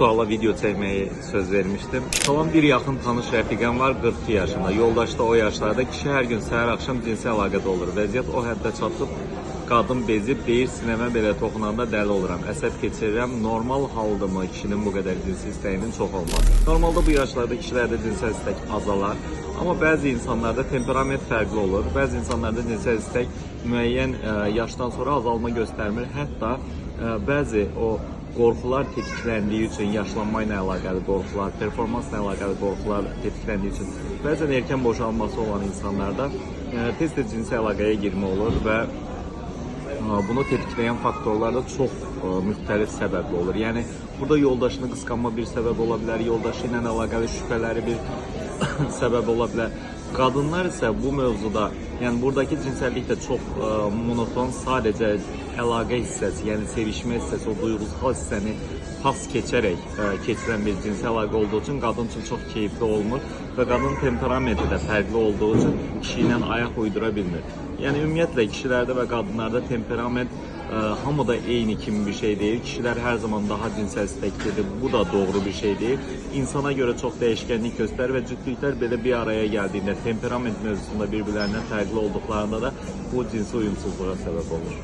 suala video çəkməyi söz vermişdim. Salam, bir yaxın tanış rəfiqəm var, 42 yaşında. Yoldaş da o yaşlarda. Kişi hər gün səhər-axşam cinsi əlaqədə olur. Vəziyyət o həddə çatıb, qadın bezib, deyir sinəmə belə toxunanda dəli oluram, əsəb keçirirəm. Normal haldırmı kişinin bu qədər cinsi istəyinin çox olması? Normalda bu yaşlarda kişilərdə cinsel istək azalar. Amma bəzi insanlarda temperament fərqli olur. Bəzi insanlarda cinsel istək müəyyən yaşdan sonra azalma göstərmir. Hətta bəzi o qorxular tetikləndiyi üçün, yaşlanma ilə əlaqəli qorxular, performansla əlaqəli qorxular tetikləndiyi üçün bəzən erkən boşalması olan insanlarda tez-tez cinsi əlaqəyə girmə olur və bunu tetikləyən faktorlar da çox müxtəlif səbəbli olur. Yəni, burada yoldaşını qısqanma bir səbəb ola bilər, yoldaşı ilə əlaqəli şübhələri bir səbəb ola bilər. Qadınlar isə bu mövzuda, yəni buradakı cinsəllikdə çox monoton, sadəcə əlaqə hissəsi, yəni sevişmə hissəsi, o duyğusal hissəni pas keçərək keçirən bir cinsi əlaqə olduğu üçün qadın üçün çox keyifli olmur və qadın temperamenti də fərqli olduğu üçün kişi ilə ayaq uydura bilmir. Yəni ümumiyyətlə kişilərdə və qadınlarda temperament hamıda eyni kimi bir şey deyil. Kişilər hər zaman daha cinsel istəklidir. Bu da doğru bir şey deyil. İnsana görə çox dəyişkənlik göstərir və cütlüklər belə bir araya gəldiyində temperament mövzusunda bir-birlərindən fərqli olduqlarında da bu cinsi uyumsuzluğa səbəb olur.